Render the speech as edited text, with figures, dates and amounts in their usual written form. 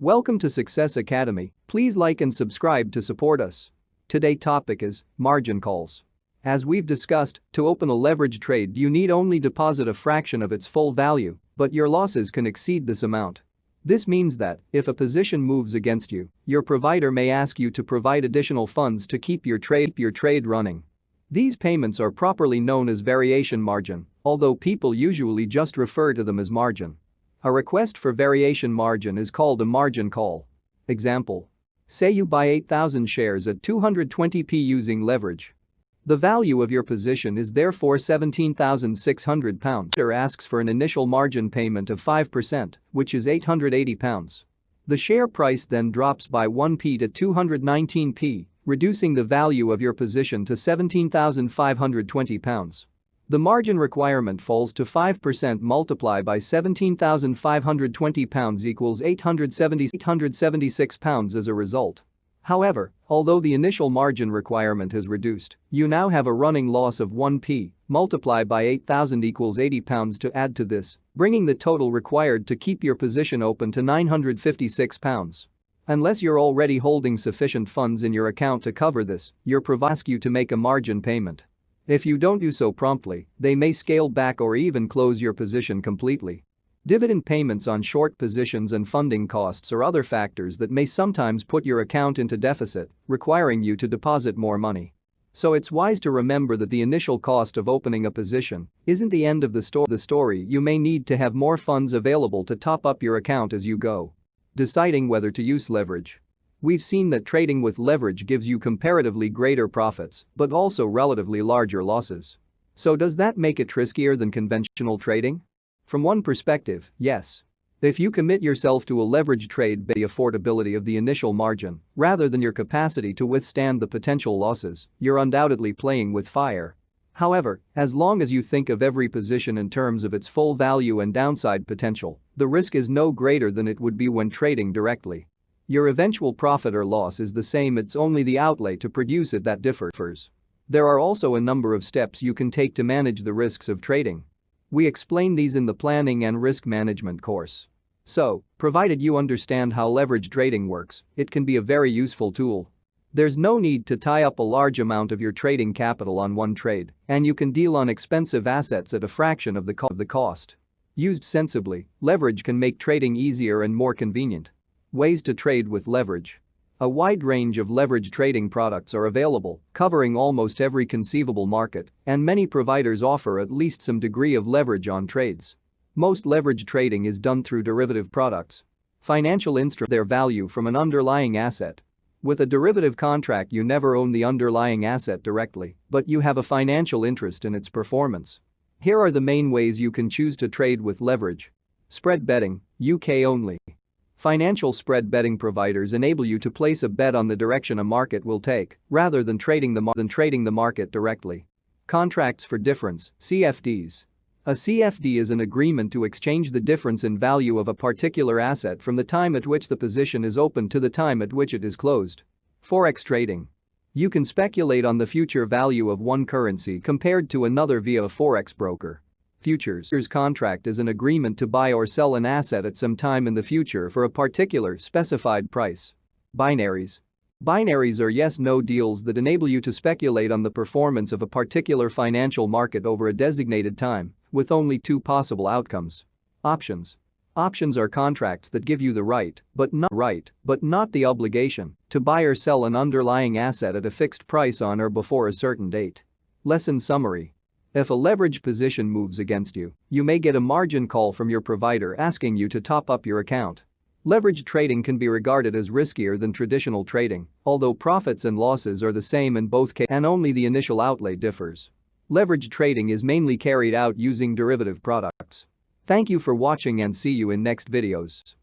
Welcome to Success Academy. Please like and subscribe to support us. Today's topic is margin calls. As we've discussed, to open a leverage trade you need only deposit a fraction of its full value, but your losses can exceed this amount. This means that, if a position moves against you, your provider may ask you to provide additional funds to keep your trade running. These payments are properly known as variation margin, although people usually just refer to them as margin. A request for variation margin is called a margin call. Example. Say you buy 8,000 shares at 220p using leverage. The value of your position is therefore £17,600. Or asks for an initial margin payment of 5%, which is £880. The share price then drops by 1p to 219p, reducing the value of your position to £17,520. The margin requirement falls to 5% multiplied by £17,520 equals £876 as a result. However, although the initial margin requirement is reduced, you now have a running loss of 1p, multiplied by 8,000 equals £80 to add to this, bringing the total required to keep your position open to £956. Unless you're already holding sufficient funds in your account to cover this, your provider asks you to make a margin payment. If you don't do so promptly, they may scale back or even close your position completely. Dividend payments on short positions and funding costs are other factors that may sometimes put your account into deficit, requiring you to deposit more money. So it's wise to remember that the initial cost of opening a position isn't the end of the story. You may need to have more funds available to top up your account as you go. Deciding whether to use leverage. We've seen that trading with leverage gives you comparatively greater profits, but also relatively larger losses. So does that make it riskier than conventional trading? From one perspective, yes. If you commit yourself to a leverage trade by the affordability of the initial margin, rather than your capacity to withstand the potential losses, you're undoubtedly playing with fire. However, as long as you think of every position in terms of its full value and downside potential, the risk is no greater than it would be when trading directly. Your eventual profit or loss is the same, it's only the outlay to produce it that differs. There are also a number of steps you can take to manage the risks of trading. We explain these in the Planning and Risk Management course. So, provided you understand how leverage trading works, it can be a very useful tool. There's no need to tie up a large amount of your trading capital on one trade, and you can deal on expensive assets at a fraction of the cost. Used sensibly, leverage can make trading easier and more convenient. Ways to trade with leverage. A wide range of leverage trading products are available, covering almost every conceivable market, and many providers offer at least some degree of leverage on trades. Most leverage trading is done through derivative products. Financial instruments their value from an underlying asset. With a derivative contract you never own the underlying asset directly, but you have a financial interest in its performance. Here are the main ways you can choose to trade with leverage. Spread betting, UK only. Financial spread betting providers enable you to place a bet on the direction a market will take, rather than trading the market directly. Contracts for difference, CFDs. A CFD is an agreement to exchange the difference in value of a particular asset from the time at which the position is opened to the time at which it is closed. Forex trading. You can speculate on the future value of one currency compared to another via a forex broker. Futures contract is an agreement to buy or sell an asset at some time in the future for a particular specified price. Binaries. Binaries are yes-no deals that enable you to speculate on the performance of a particular financial market over a designated time, with only two possible outcomes. Options. Options are contracts that give you the right, but not the obligation, to buy or sell an underlying asset at a fixed price on or before a certain date. Lesson summary. If a leverage position moves against you, you may get a margin call from your provider asking you to top up your account. Leverage trading can be regarded as riskier than traditional trading, although profits and losses are the same in both cases and only the initial outlay differs. Leverage trading is mainly carried out using derivative products. Thank you for watching and see you in next videos.